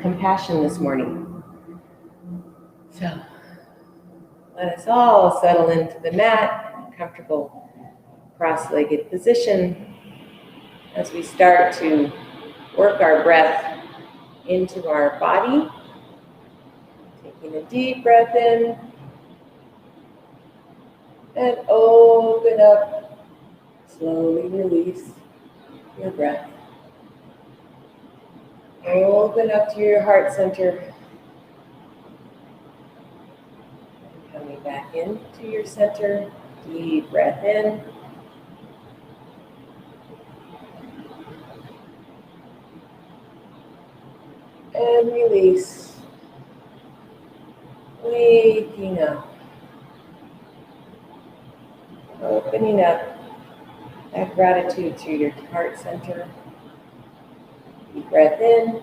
compassion this morning. So let us all settle into the mat in a comfortable cross-legged position as we start to work our breath into our body. Taking a deep breath in and open up. Slowly release your breath. Open up to your heart center. Coming back into your center. Deep breath in. And release. Waking up. Opening up that gratitude to your heart center. Deep breath in.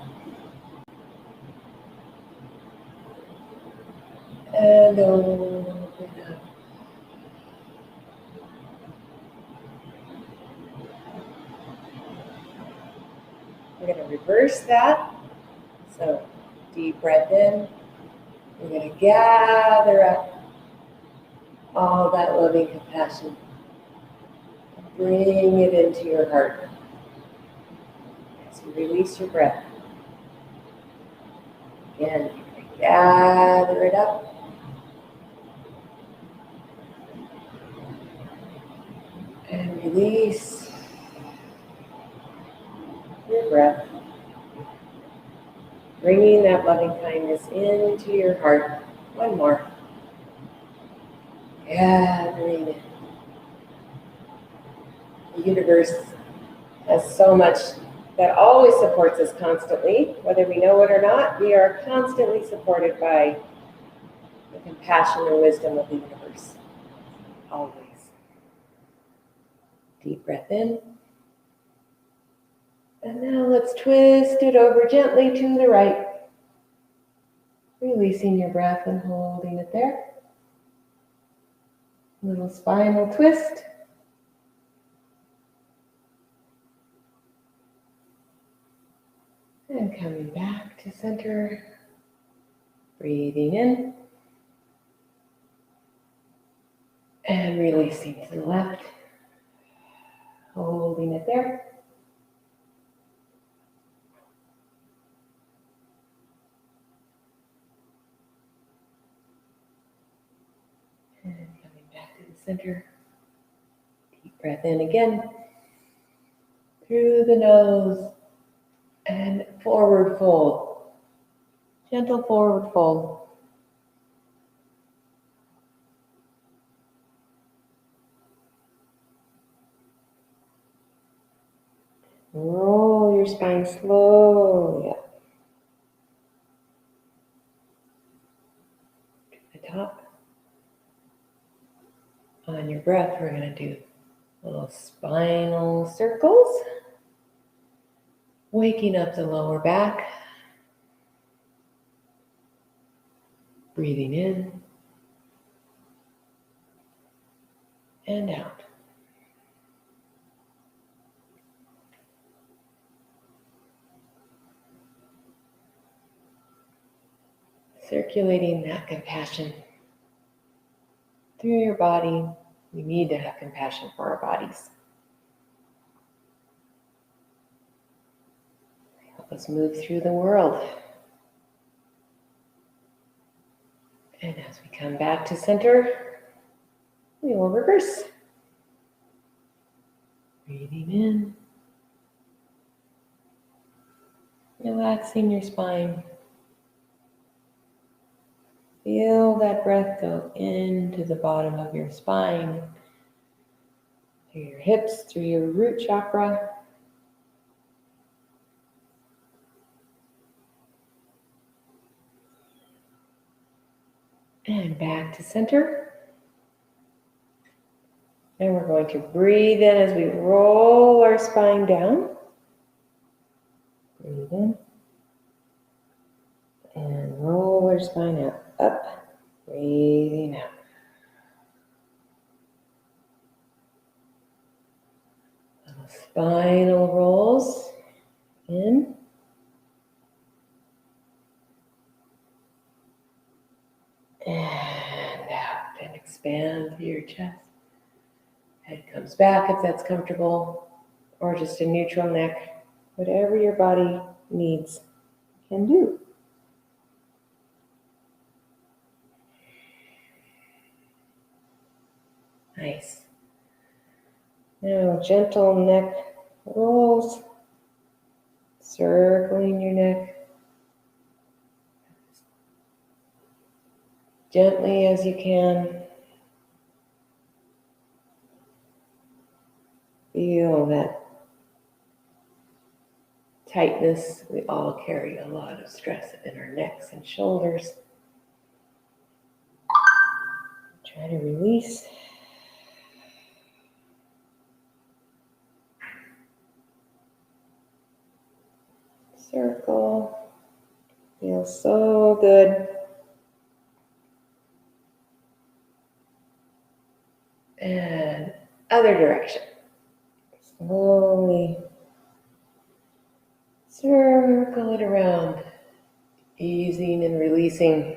And open up. We're going to reverse that. So deep breath in. We're going to gather up all that loving compassion. Bring it into your heart as you release your breath. Again, gather it up. And release your breath. Bringing that loving kindness into your heart. One more. Gathering it. The universe has so much that always supports us constantly. Whether we know it or not, we are constantly supported by the compassion and wisdom of the universe. Always. Deep breath in. And now let's twist it over gently to the right. Releasing your breath and holding it there. Little spinal twist. And coming back to center. Breathing in. And releasing to the left. Holding it there. And coming back to the center. Deep breath in again. Through the nose. And forward fold. Gentle forward fold. Roll your spine slowly up to the top. On your breath, we're going to do little spinal circles, waking up the lower back, breathing in and out. Circulating that compassion through your body. We need to have compassion for our bodies. Help us move through the world. And as we come back to center, we will reverse. Breathing in. Relaxing your spine. Feel that breath go into the bottom of your spine, through your hips, through your root chakra. And back to center. And we're going to breathe in as we roll our spine down. Breathe in. And roll our spine out. Up. Breathing out. Little spinal rolls in expand through your chest. Head comes back if that's comfortable, or just a neutral neck. Whatever your body needs can do. Nice. Now, gentle neck rolls, circling your neck. Gently as you can. Feel that tightness. We all carry a lot of stress in our necks and shoulders. Try to release. Circle. Feels so good. And other direction. Slowly circle it around, easing and releasing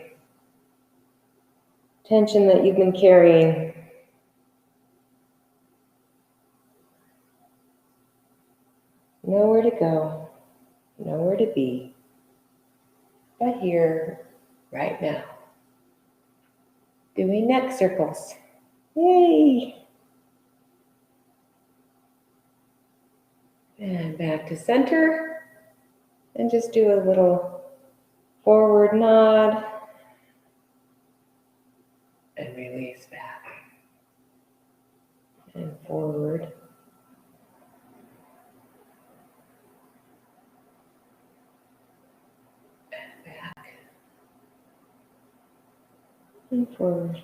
tension that you've been carrying. Nowhere to go, nowhere to be, but here, right now. Doing neck circles. Yay! And back to center. And just do a little forward nod. And release back. And forward. And back. And forward.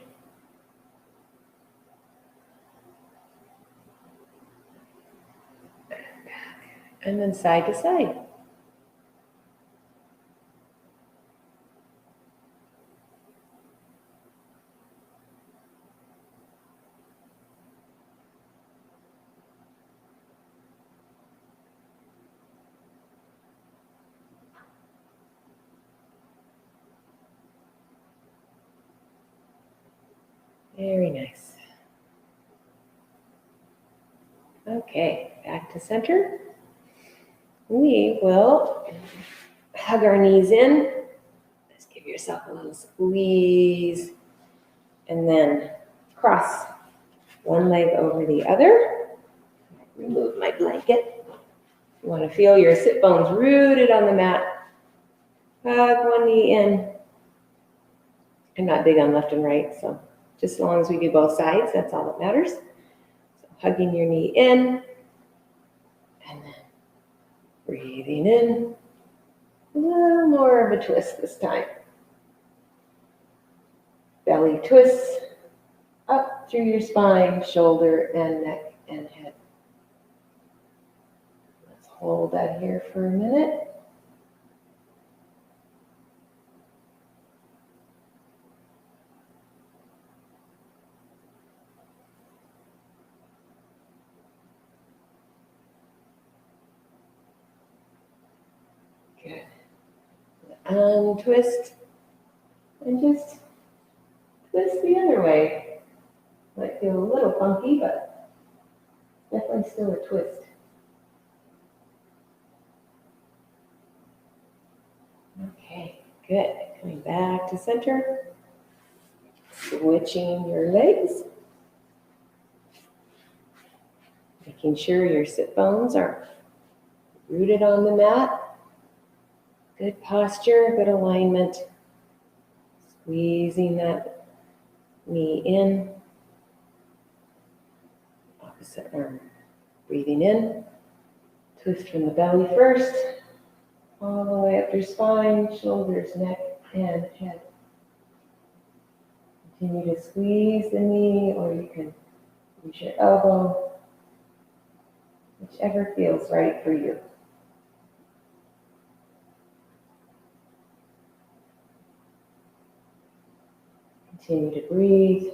And back. And then side to side. Very nice. Okay, back to center. We will hug our knees in. Just give yourself a little squeeze. And then cross one leg over the other. Remove my blanket. You want to feel your sit bones rooted on the mat. Hug one knee in. I'm not big on left and right, so just as long as we do both sides, that's all that matters. So hugging your knee in, and then breathing in. A little more of a twist this time. Belly twists up through your spine, shoulder and neck and head. Let's hold that here for a minute. Good. Untwist and just twist the other way. Might feel a little funky, but definitely still a twist. Okay, good. Coming back to center. Switching your legs. Making sure your sit bones are rooted on the mat. Good posture, good alignment. Squeezing that knee in. Opposite arm. Breathing in. Twist from the belly first. All the way up your spine, shoulders, neck, and head. Continue to squeeze the knee, or you can use your elbow. Whichever feels right for you. Continue to breathe.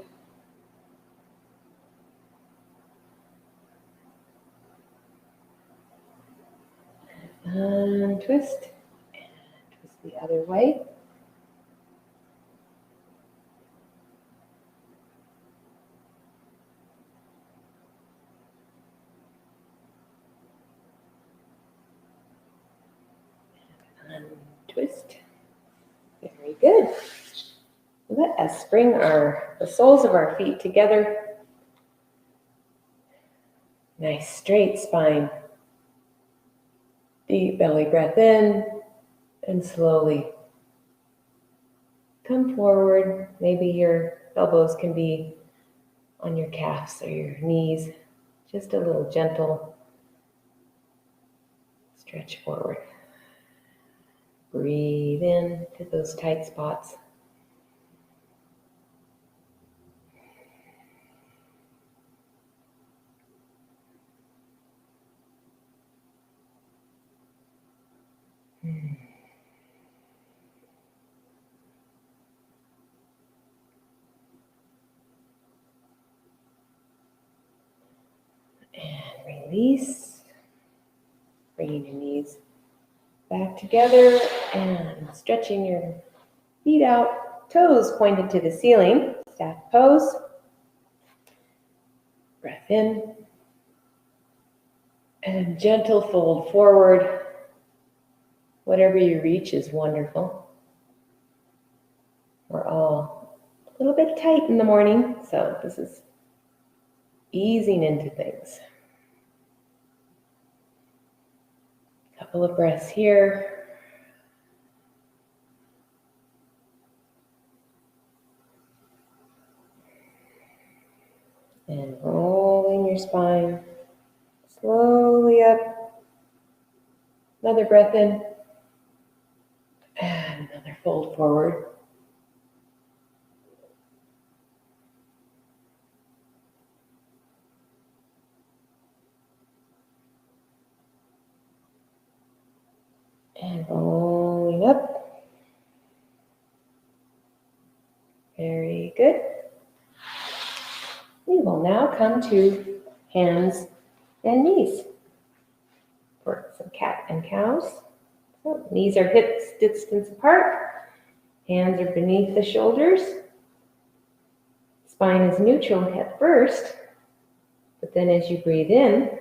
Untwist. And twist the other way. twist. Very good. Let us bring the soles of our feet together. Nice straight spine. Deep belly breath in and slowly come forward. Maybe your elbows can be on your calves or your knees. Just a little gentle stretch forward. Breathe in to those tight spots. And release. Bringing your knees back together and stretching your feet out. Toes pointed to the ceiling. Staff pose. Breath in. And gentle fold forward. Whatever you reach is wonderful. We're all a little bit tight in the morning, so this is easing into things. Couple of breaths here. And rolling your spine slowly up. Another breath in. And another fold forward. And rolling up. Very good. We will now come to hands and knees for some cat and cows. So knees are hips distance apart. Hands are beneath the shoulders. Spine is neutral at first, but then as you breathe in,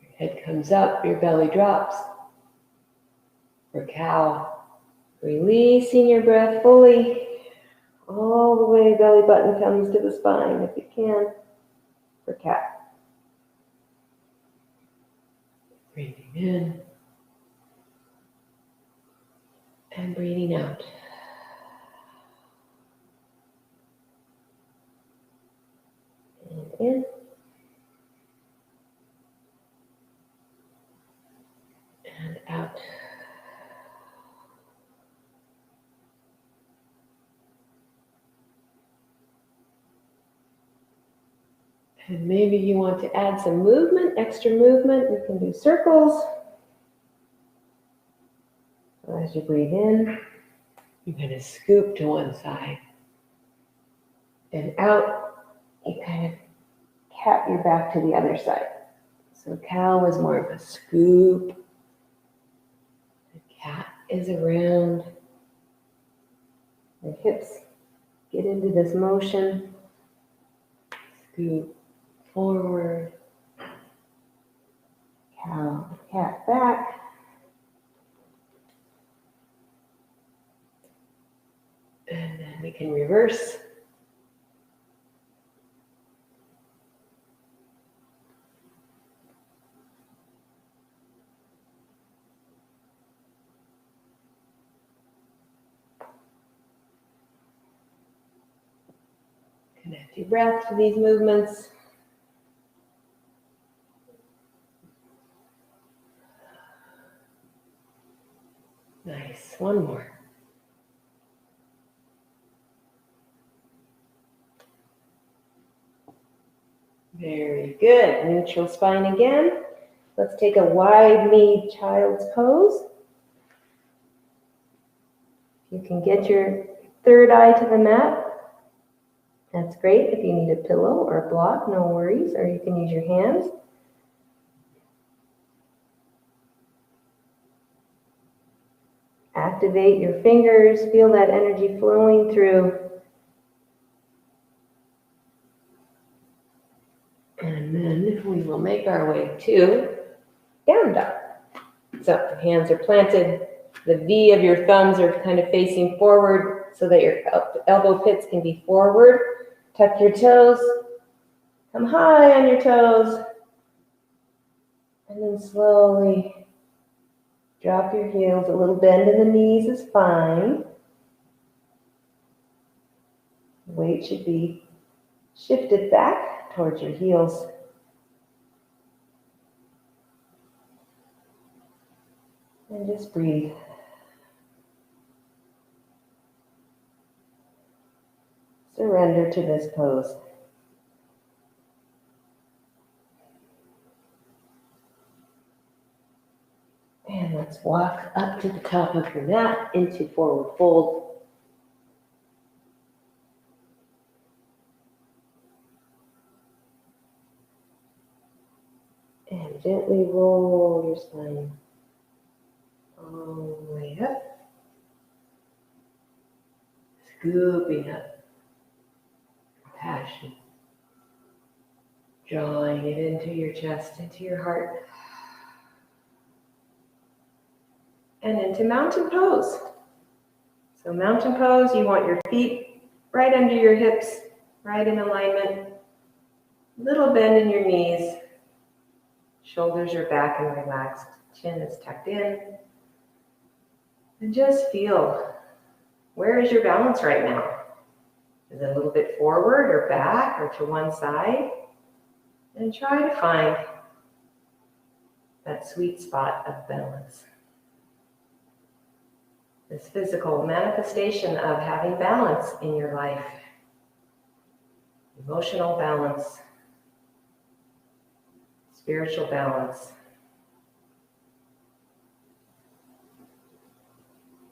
your head comes up, your belly drops. For cow, releasing your breath fully, all the way belly button comes to the spine if you can. For cat. Breathing in and breathing out. And in. And out. And maybe you want to add some movement, extra movement. You can do circles. So as you breathe in, you kind of scoop to one side. And out, you kind of cat your back to the other side. So cow is more of a scoop. The cat is around. The hips get into this motion. Scoop forward. Cow, cat back. And then we can reverse. Connect your breath to these movements. Nice. One more. Very good. Neutral spine again. Let's take a wide-kneed child's pose. You can get your third eye to the mat. That's great. If you need a pillow or a block, no worries, or you can use your hands. Activate your fingers, feel that energy flowing through. And then we will make our way to down dog. So hands are planted. The V of your thumbs are kind of facing forward so that your elbow pits can be forward. Tuck your toes. Come high on your toes. And then slowly drop your heels. A little bend in the knees is fine. Weight should be shifted back towards your heels. And just breathe. Surrender to this pose. And let's walk up to the top of your mat into forward fold. And gently roll your spine all the way up. Scooping up passion. Drawing it into your chest, into your heart. And into mountain pose. So mountain pose, you want your feet right under your hips, right in alignment. Little bend in your knees. Shoulders are back and relaxed. Chin is tucked in. And just feel, where is your balance right now? Is it a little bit forward or back or to one side? And try to find that sweet spot of balance. This physical manifestation of having balance in your life. Emotional balance. Spiritual balance.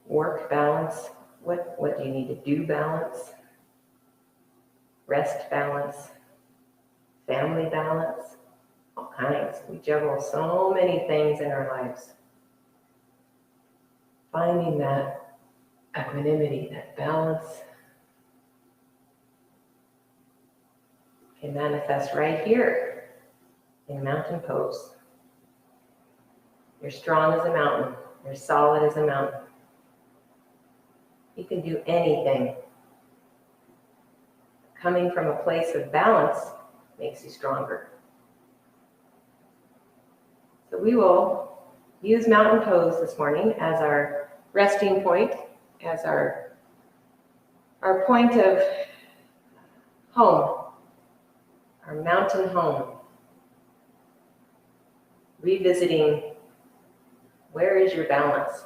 Work balance. What do you need to do balance? Rest balance. Family balance. All kinds. We juggle so many things in our lives. Finding that equanimity, that balance, can manifest right here in mountain pose. You're strong as a mountain. You're solid as a mountain. You can do anything. Coming from a place of balance makes you stronger. So we will use mountain pose this morning as our resting point, as our point of home, our mountain home. Revisiting, where is your balance?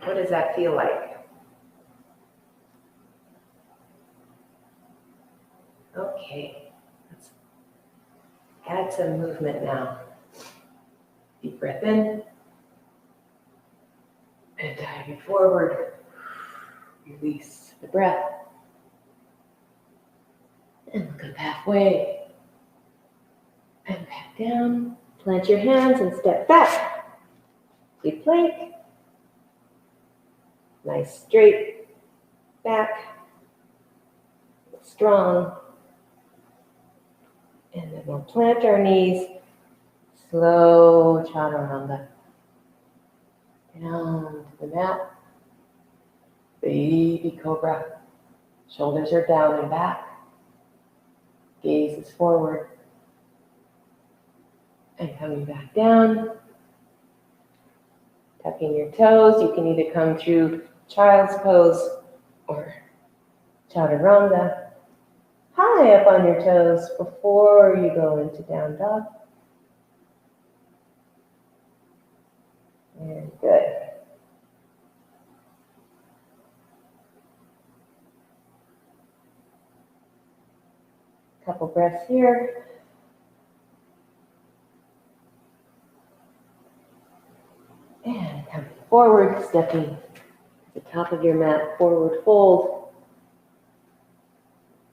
What does that feel like? Okay, let's add some movement now. Deep breath in. And dive you forward. Release the breath. And look up halfway. And back down. Plant your hands and step back. Deep plank. Nice straight back. Strong. And then we'll plant our knees. Slow chaturanga. Down to the mat. Baby cobra. Shoulders are down and back. Gaze is forward. And coming back down. Tucking your toes. You can either come through child's pose or chaturanga. High up on your toes before you go into down dog. Very good. Couple breaths here. And coming forward, stepping to the top of your mat, forward fold.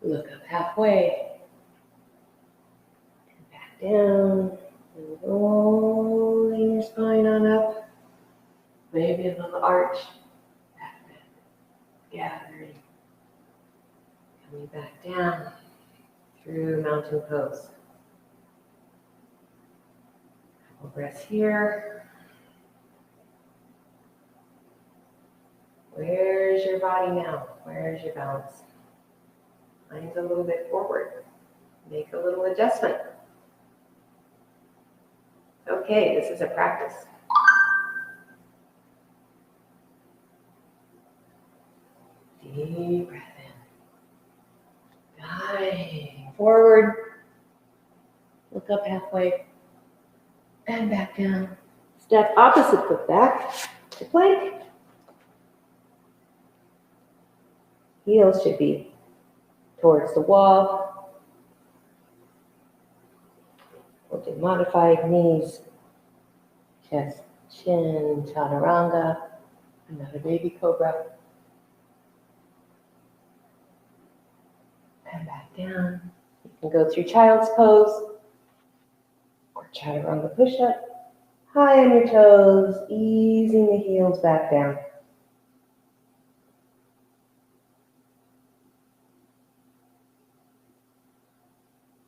Look up halfway. And back down. And rolling your spine on up. Maybe a little arch. Back bend. Gathering. Coming back down through mountain pose. Full breath here. Where's your body now? Where's your balance? Mine's a little bit forward. Make a little adjustment. Okay, this is a practice. Deep breath in. Diving forward. Look up halfway. And back down. Step opposite foot back to plank. Heels should be towards the wall. We'll do modified knees, chest, chin, chaturanga, another baby cobra. And back down. You can go through child's pose or chaturanga push-up. High on your toes, easing the heels back down.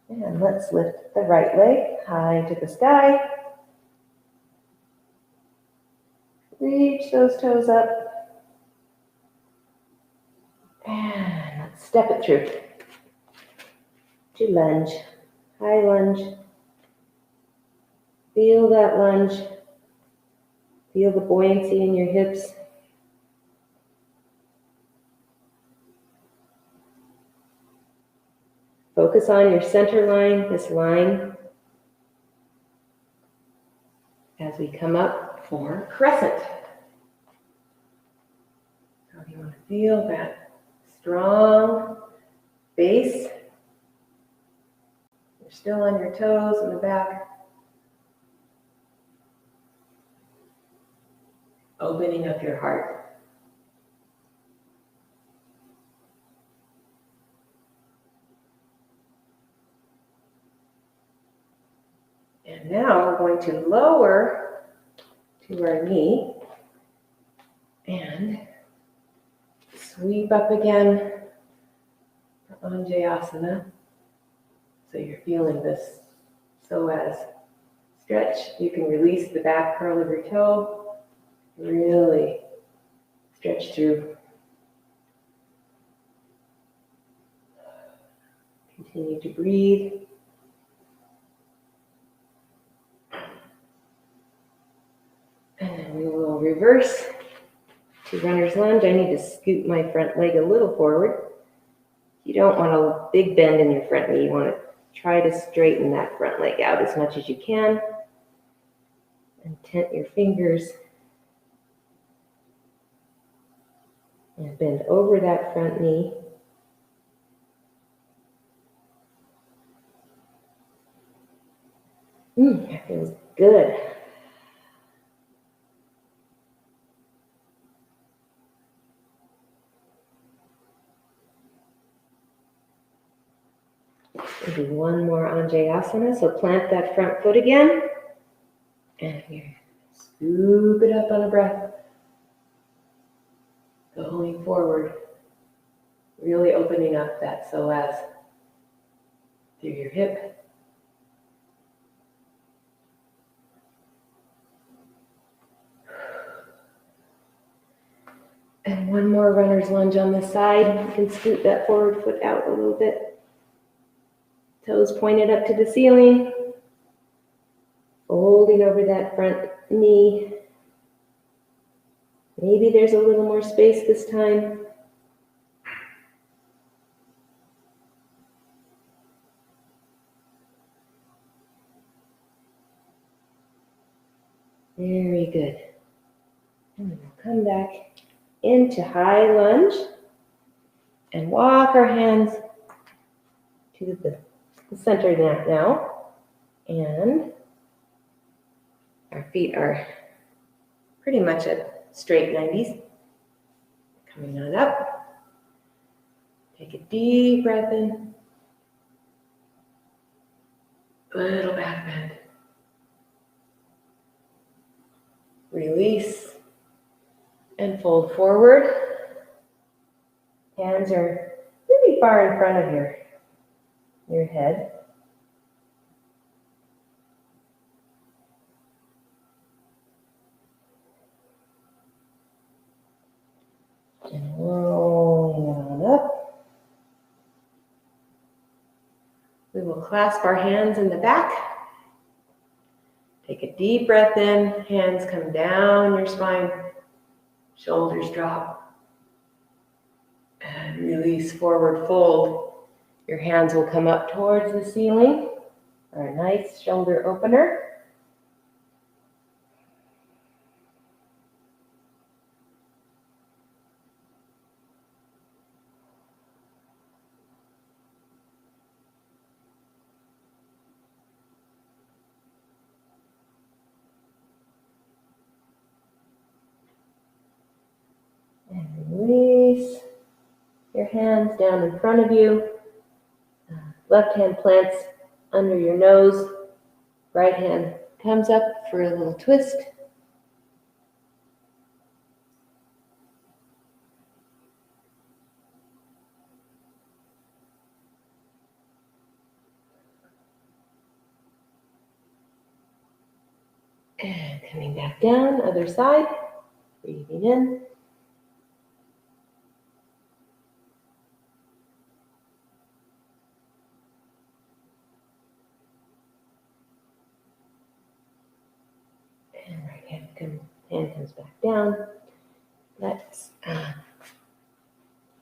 And let's lift the right leg high to the sky. Reach those toes up. And let's step it through. To lunge, high lunge. Feel that lunge. Feel the buoyancy in your hips. Focus on your center line, this line, as we come up for crescent. So you want to feel that strong base. You're still on your toes in the back. Opening up your heart. And now we're going to lower to our knee and sweep up again for Anjayasana. So you're feeling this psoas stretch. You can release the back curl of your toe. Really stretch through. Continue to breathe. And then we will reverse to runner's lunge. I need to scoot my front leg a little forward. You don't want a big bend in your front knee. You want to try to straighten that front leg out as much as you can. And tent your fingers. And bend over that front knee. That feels good. We'll do one more Anjayasana. So plant that front foot again. And here, scoop it up on a breath. Going forward. Really opening up that psoas through your hip. And one more runner's lunge on this side. You can scoot that forward foot out a little bit. Toes pointed up to the ceiling. Folding over that front knee. Maybe there's a little more space this time. Very good. And then we'll come back into high lunge and walk our hands to the center now. And our feet are pretty much at straight 90s. Coming on up. Take a deep breath in. Little back bend. Release and fold forward. Hands are really far in front of your head. clasp our hands in the back. Take a deep breath in, hands come down your spine, shoulders drop, and release, forward fold. Your hands will come up towards the ceiling for a nice shoulder opener. And release. Your hands down in front of you. Left hand plants under your nose. Right hand comes up for a little twist. And coming back down, other side. Breathing in. And right hand comes back down. Let's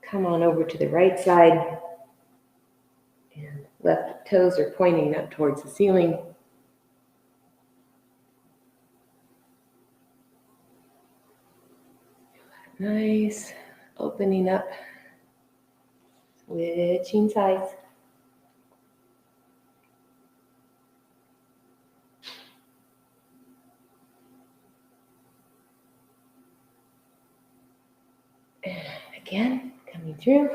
come on over to the right side. And left toes are pointing up towards the ceiling. Nice. Opening up. Switching sides. And again, coming through.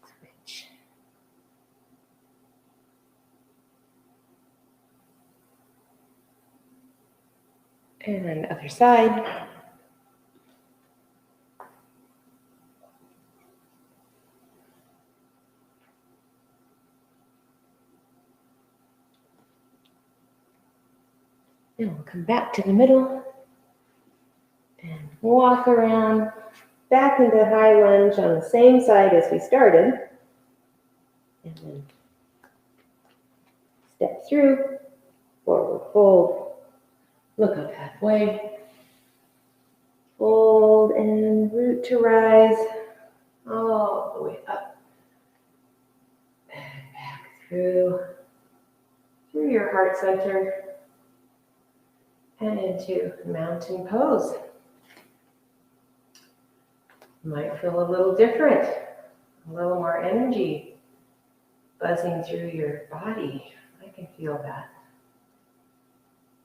Switch. And then other side. Then we'll come back to the middle and walk around back into high lunge on the same side as we started. And then step through, forward fold, look up halfway, fold and root to rise all the way up and back through your heart center and into mountain pose. Might feel a little different, a little more energy buzzing through your body. I can feel that.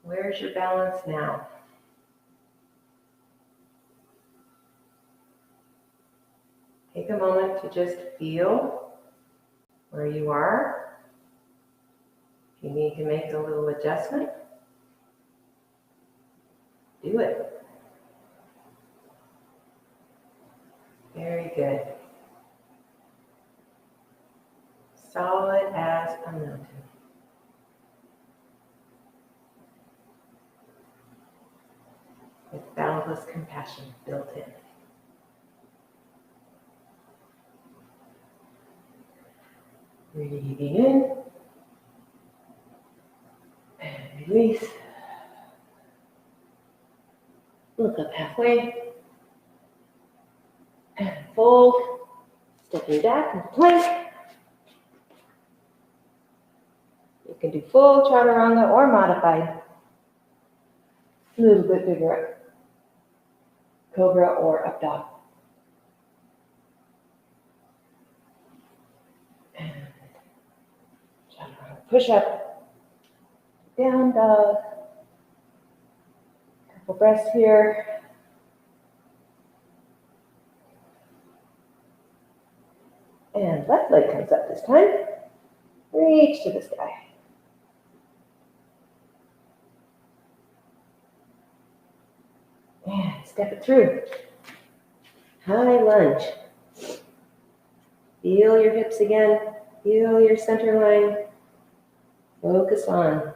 Where's your balance now? Take a moment to just feel where you are. If you need to make a little adjustment, do it. Very good. Solid as a mountain. With boundless compassion built in. Breathing in and release. Look up halfway and fold. Stepping back into plank. You can do full chaturanga or modified. A little bit bigger. Cobra or up dog. And chaturanga push up. Down dog. Couple breaths here. And left leg comes up this time. Reach to the sky. And step it through. High lunge. Feel your hips again. Feel your center line. Focus on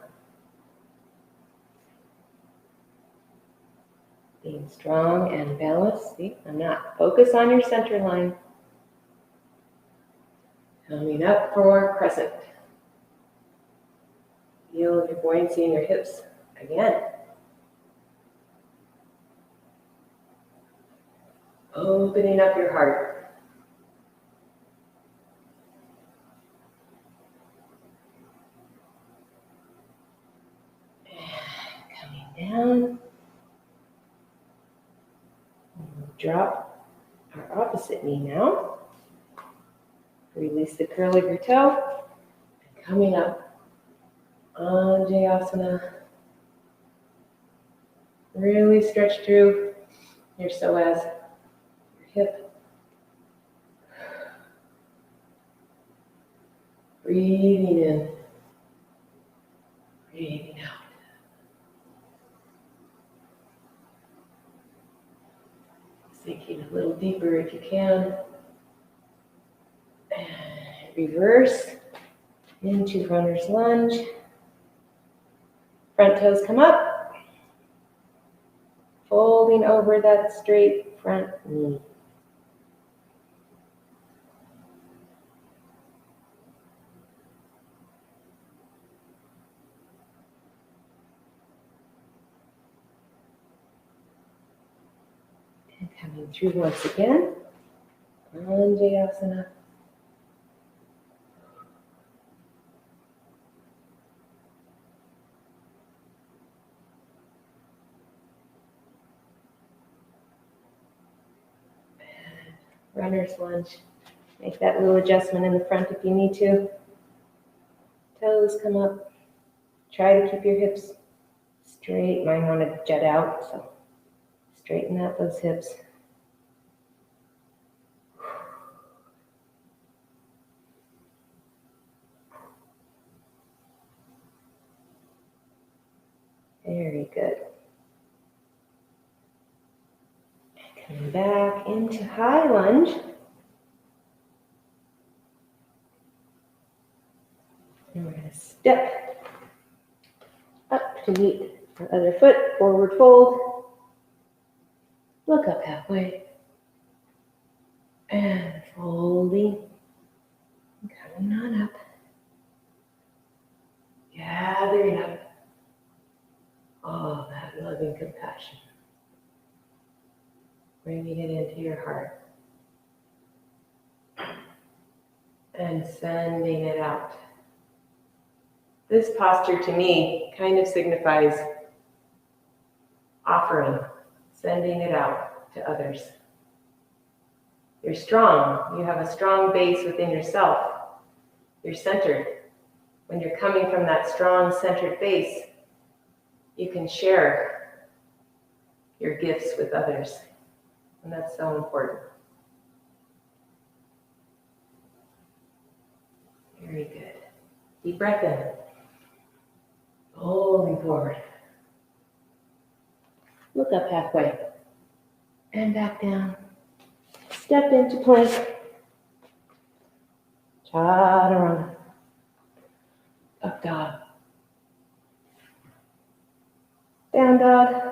being strong and balanced. See, I'm not. Focus on your center line. Coming up for crescent. Feel your buoyancy in your hips again. Opening up your heart. And coming down. We'll drop our opposite knee now. Release the curl of your toe. And coming up. Anjayasana. Really stretch through your psoas, your hip. Breathing in, breathing out. Sinking a little deeper if you can. And reverse into runner's lunge. Front toes come up. Folding over that straight front knee. And coming through once again. Anjayasana. Runner's lunge. Make that little adjustment in the front if you need to. Toes come up. Try to keep your hips straight. Mine want to jet out, so straighten out those hips. Very good. Coming back into high lunge. And we're going to step up to meet our other foot, forward fold. Look up halfway. And folding. Coming on up. Gathering up all that loving compassion. Bringing it into your heart. And sending it out. This posture to me kind of signifies offering, sending it out to others. You're strong. You have a strong base within yourself. You're centered. When you're coming from that strong centered base, you can share your gifts with others. And that's so important. Very good. Deep breath in. Folding forward. Look up halfway. And back down. Step into plank. Chaturanga. Up dog. Down dog.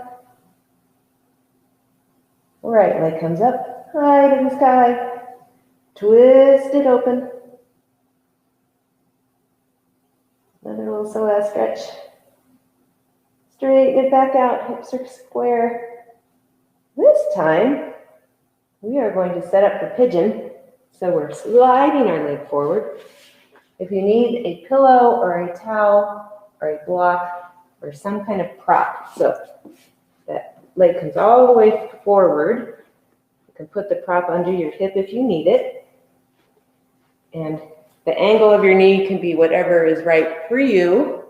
Right leg comes up, high to the sky. Twist it open. Another little psoas stretch. Straighten it back out, hips are square. This time, we are going to set up the pigeon. So we're sliding our leg forward. If you need a pillow or a towel or a block or some kind of prop, so that leg comes all the way forward. You can put the prop under your hip if you need it. And the angle of your knee can be whatever is right for you.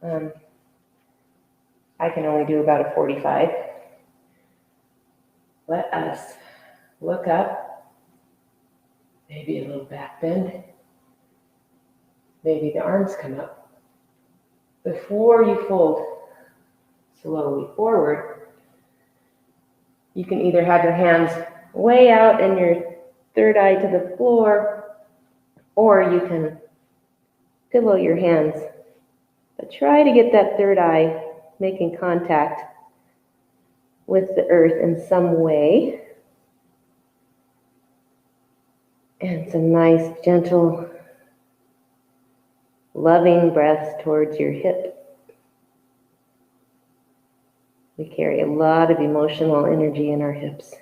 I can only do about a 45. Let us look up. Maybe a little back bend. Maybe the arms come up. Before you fold slowly forward, you can either have your hands way out and your third eye to the floor, or you can pillow your hands. But try to get that third eye making contact with the earth in some way. And some nice, gentle loving breath towards your hip. We carry a lot of emotional energy in our hips.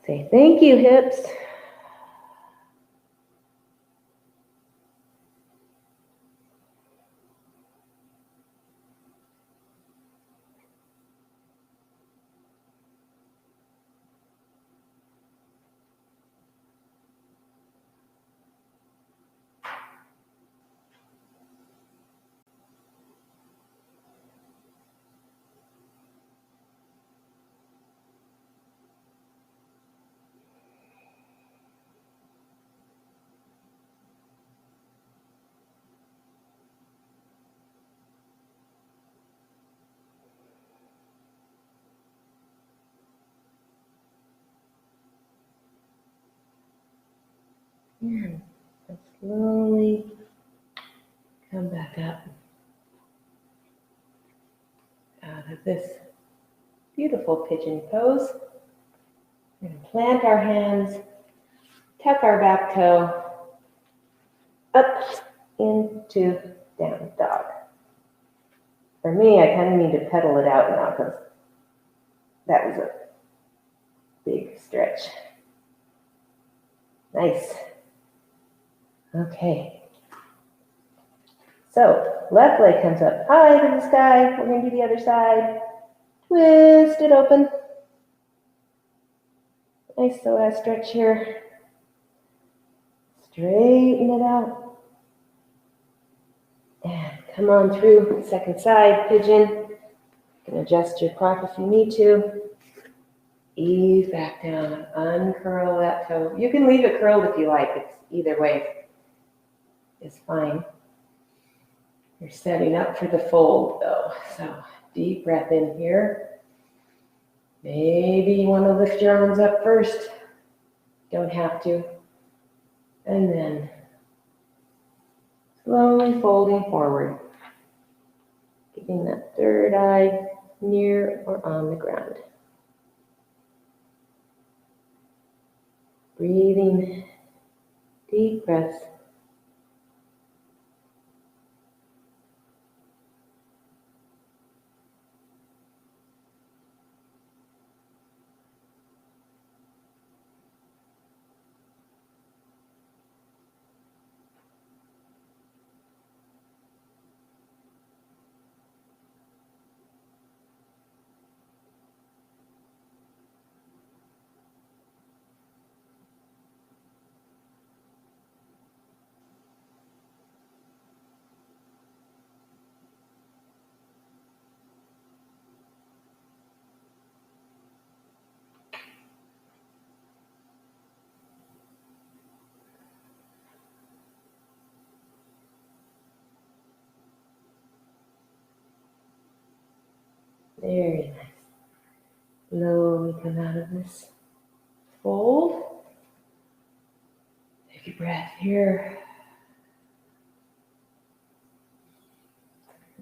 Say, thank you, hips. And slowly come back up out of this beautiful pigeon pose. We're going to plant our hands, tuck our back toe up into down dog. For me, I kind of need to pedal it out now because that was a big stretch. Nice. Okay. So, left leg comes up high to the sky. We're going to do the other side. Twist it open. Nice psoas stretch here. Straighten it out. And come on through. Second side, pigeon. You can adjust your prop if you need to. Ease back down. Uncurl that toe. You can leave it curled if you like. It's either way is fine. You're setting up for the fold though. So deep breath in here. Maybe you want to lift your arms up first. Don't have to. And then slowly folding forward. Keeping that third eye near or on the ground. Breathing deep breaths. Very nice. Slowly come out of this fold. Take a breath here.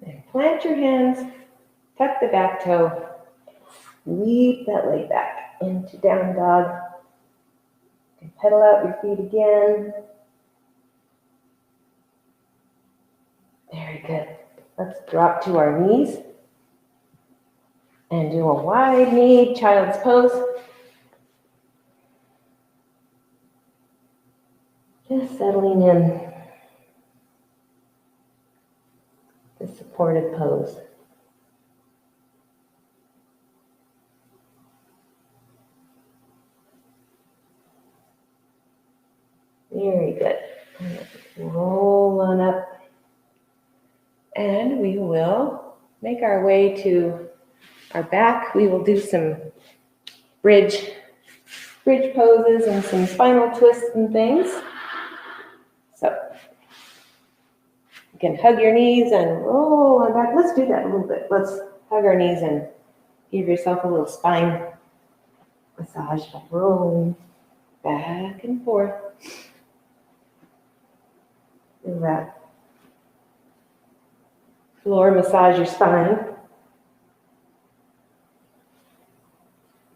And plant your hands, tuck the back toe, sweep that leg back into down dog. And pedal out your feet again. Very good. Let's drop to our knees and do a wide knee child's pose. Just settling in the supported pose. Very good. Roll on up. And we will make our way to our back. We will do some bridge poses and some spinal twists and things. So you can hug your knees and roll on back. Let's do that a little bit. Let's hug our knees and give yourself a little spine massage by rolling back and forth. Do that. Floor massage your spine.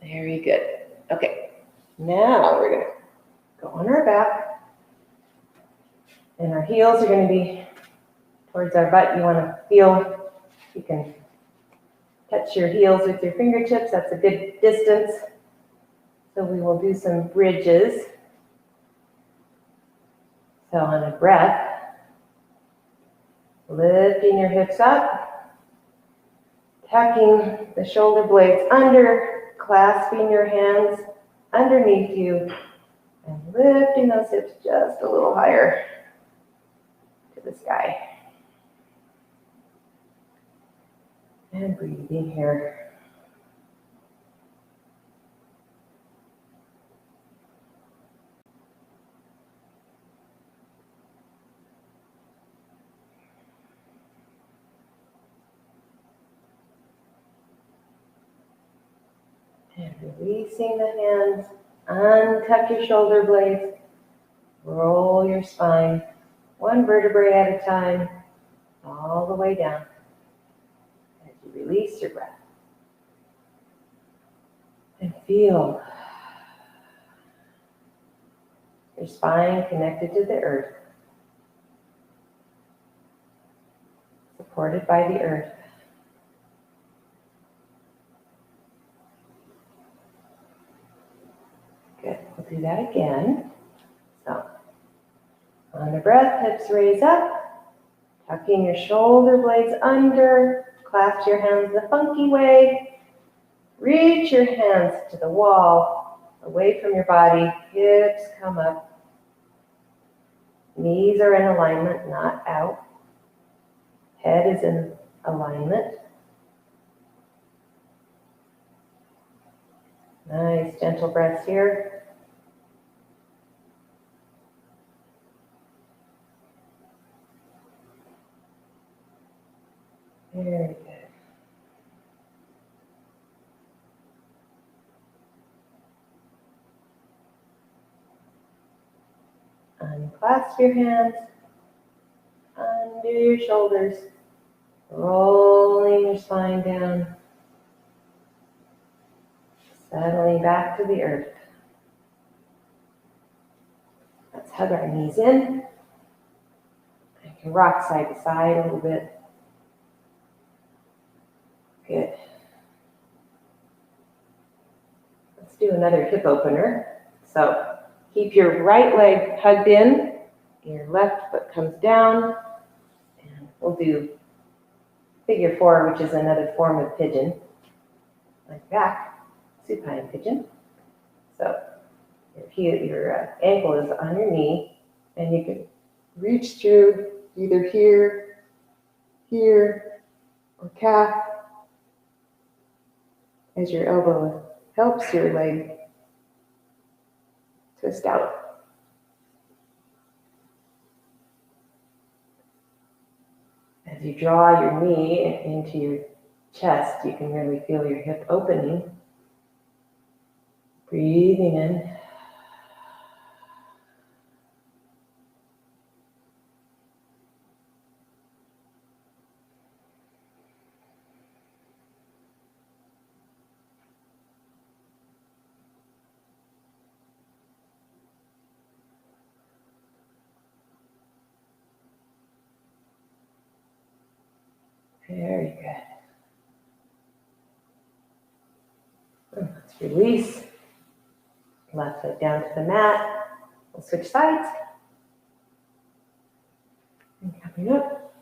Very good. Okay, now we're going to go on our back. And our heels are going to be towards our butt. You want to feel, you can touch your heels with your fingertips. That's a good distance. So we will do some bridges. So on a breath, lifting your hips up, tucking the shoulder blades under, clasping your hands underneath you, and lifting those hips just a little higher to the sky. And breathing here. And releasing the hands, untuck your shoulder blades, roll your spine, one vertebrae at a time, all the way down. As you release your breath. And feel your spine connected to the earth, supported by the earth. Good. We'll do that again. So, on the breath, hips raise up, tucking your shoulder blades under, clasp your hands the funky way, reach your hands to the wall, away from your body, hips come up, knees are in alignment, not out, head is in alignment. Nice, gentle breaths here. Very good. Unclasp your hands under your shoulders, rolling your spine down, settling back to the earth. Let's hug our knees in. I can rock side to side a little bit. Good. Let's do another hip opener. So keep your right leg hugged in, your left foot comes down, and we'll do figure 4, which is another form of pigeon, like that, supine pigeon. So your ankle is on your knee, and you can reach through either here, or calf, as your elbow helps your leg twist out. As you draw your knee into your chest, you can really feel your hip opening. Breathing in. Very good. Let's release. Left foot down to the mat. We'll switch sides. And coming up,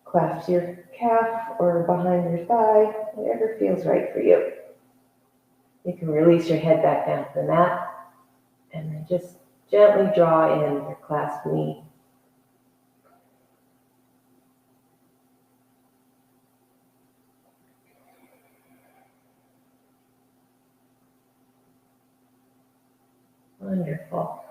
clasp your calf or behind your thigh, whatever feels right for you. You can release your head back down to the mat, and then just gently draw in your clasped knee. Wonderful.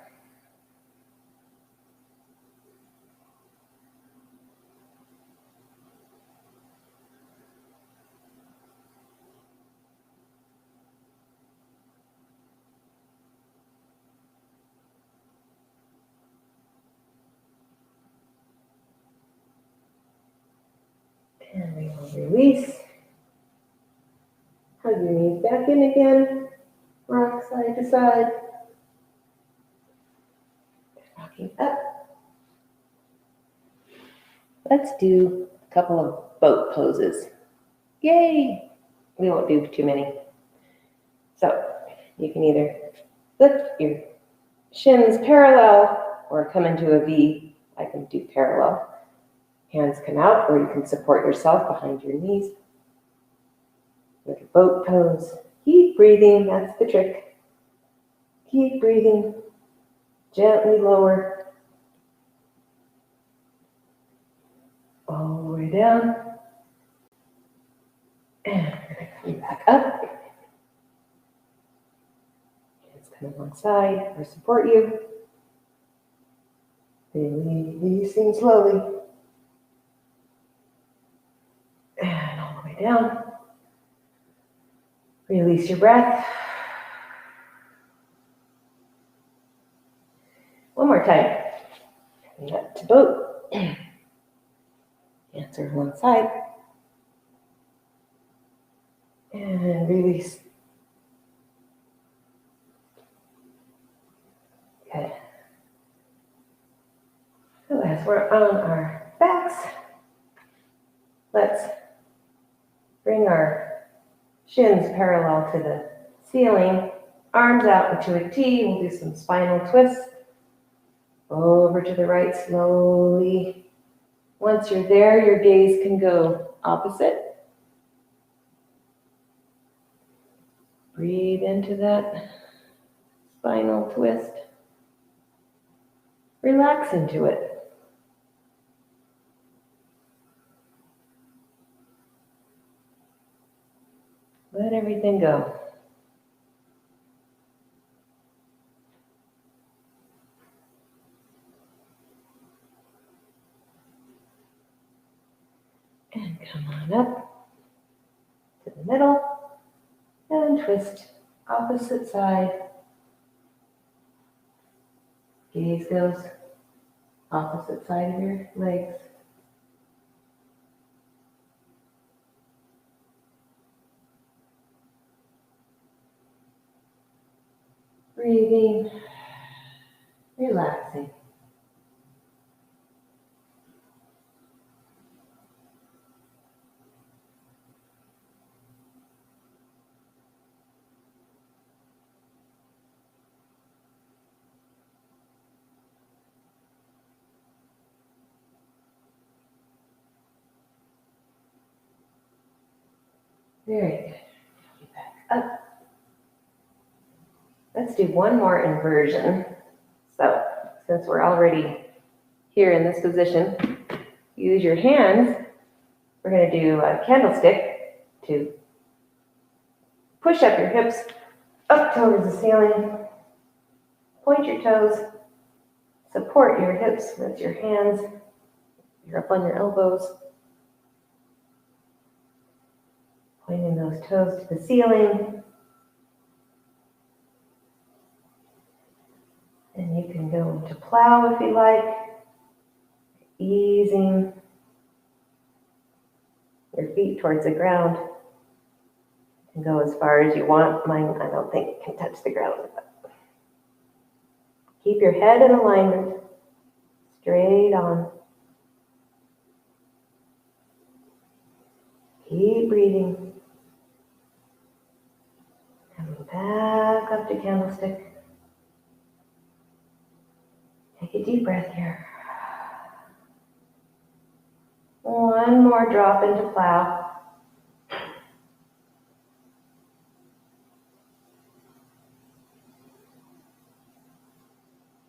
And we will release. Hug your knees back in again. Rock side to side. Rocking up Let's do a couple of boat poses. Yay! We won't do too many. So you can either lift your shins parallel or come into a V. I can do parallel. Hands come out, or you can support yourself behind your knees. With a boat pose. Keep breathing, that's the trick. Keep breathing. Gently lower. All the way down. And we're going to come back up. Hands come alongside or support you. Releasing slowly. And all the way down. Release your breath. One more time. Coming up to boat. Hands are alongside. And release. Good. So as we're on our backs, let's bring our shins parallel to the ceiling, arms out into a T. We'll do some spinal twists. Over to the right slowly. Once you're there, your gaze can go opposite. Breathe into that spinal twist. Relax into it. Let everything go. And come on up to the middle and twist opposite side. Gaze goes opposite side of your legs. Breathing, relaxing. Very good. Back up. Let's do one more inversion. So, since we're already here in this position, use your hands. We're going to do a candlestick to push up your hips up towards the ceiling. Point your toes. Support your hips with your hands. You're up on your elbows. Pointing those toes to the ceiling. And you can go into plow if you like. Easing your feet towards the ground. You can go as far as you want. Mine, I don't think, can touch the ground. But keep your head in alignment. Straight on. Keep breathing. Coming back up to candlestick. Take a deep breath here. One more drop into plow.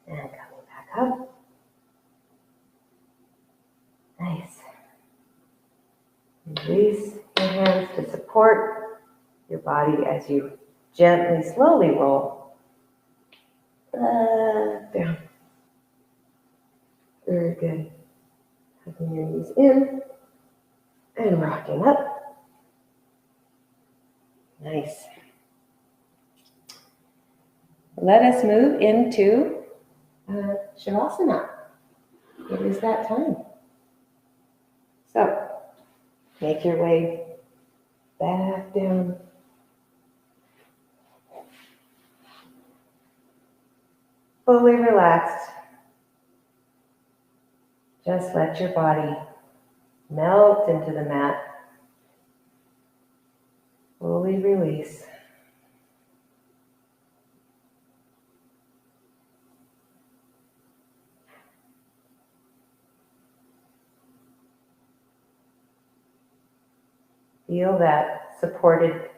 And coming back up. Nice. Release your hands to support your body as you gently, slowly roll down. Very good. Tucking your knees in and rocking up. Nice. Let us move into Shavasana. It is that time. So, make your way back down. Fully relaxed. Just let your body Melt into the mat. Slowly release. Feel that supported,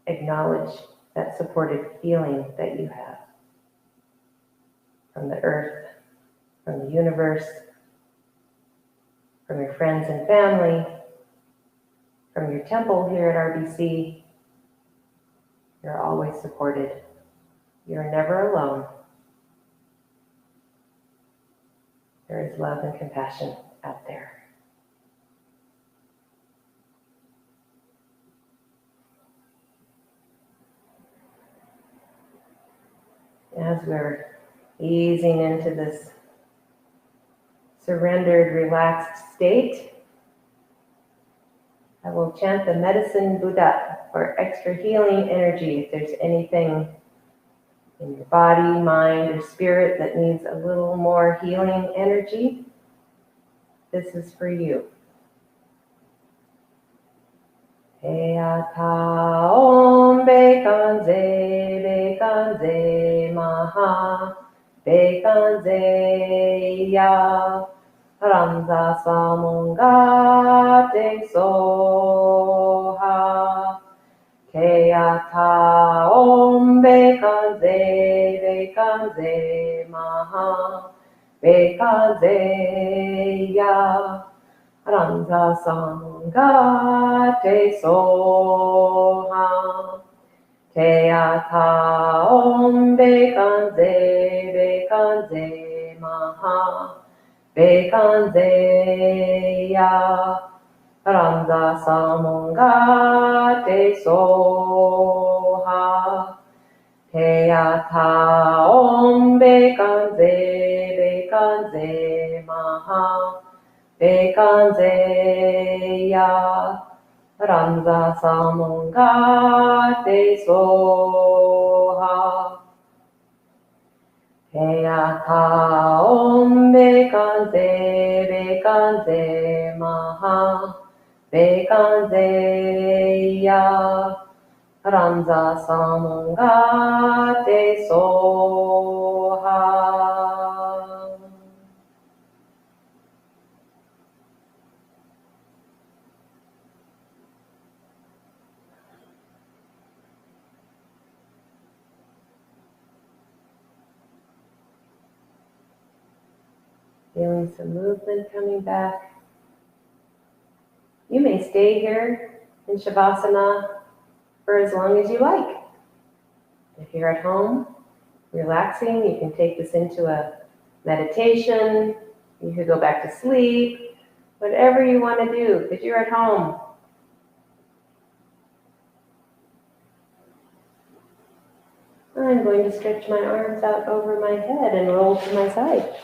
acknowledge that supported feeling that you have from the earth, from the universe, from your friends and family, from your temple here at RBC. You're always supported. You're never alone. There is love and compassion out there. As we're easing into this surrendered, relaxed state, I will chant the Medicine Buddha for extra healing energy. If there's anything in your body, mind, or spirit that needs a little more healing energy, this is for you. Eyata om bekanze maha bekanze ya ramza samungate soha Eyata om bekanze maha bekanze ya Ramza Samungate Soha Teata Om Bekanze Maha Bekanze Ya Ramza Samungate Soha Teata Om Bekanze Maha Bekanze ya Ramza Samungate Soha Eyata Om Bekanze Maha Bekanze ya Ramza Samungate Soha. Feeling some movement coming back. You may stay here in Shavasana for as long as you like. If you're at home, relaxing, you can take this into a meditation. You could go back to sleep, whatever you want to do, because you're at home. I'm going to stretch my arms out over my head and roll to my side.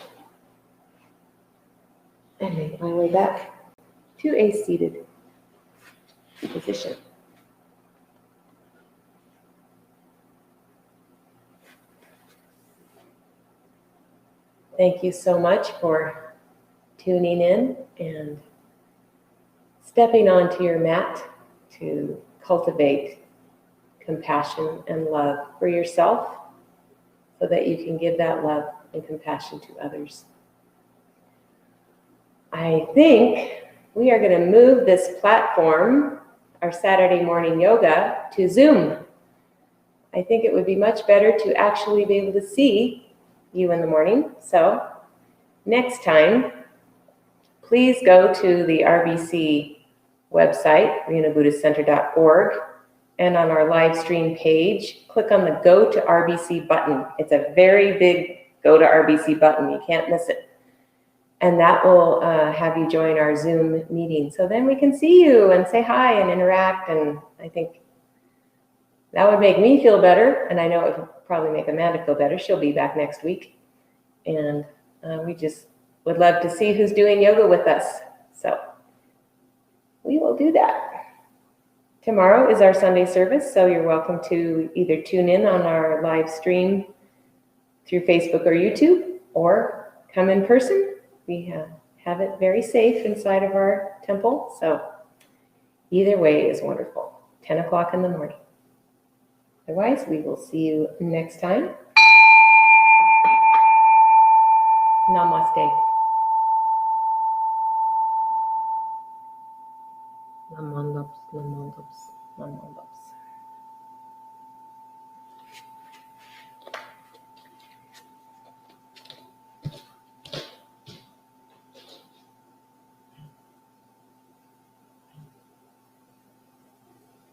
And make my way back to a seated position. Thank you so much for tuning in and stepping onto your mat to cultivate compassion and love for yourself so that you can give that love and compassion to others. I think we are going to move this platform, our Saturday morning yoga, to Zoom. I think it would be much better to actually be able to see you in the morning. So next time, please go to the RBC website, renabuddhistcenter.org, and on our live stream page, click on the Go to RBC button. It's a very big Go to RBC button. You can't miss it. And that will have you join our Zoom meeting. So then we can see you and say hi and interact. And I think that would make me feel better. And I know it would probably make Amanda feel better. She'll be back next week. And we just would love to see who's doing yoga with us. So we will do that. Tomorrow is our Sunday service, so you're welcome to either tune in on our live stream through Facebook or YouTube, or come in person. We have it very safe inside of our temple. So either way is wonderful. 10 o'clock in the morning. Otherwise, we will see you next time. Namaste. Namandaps, namandaps, namandaps.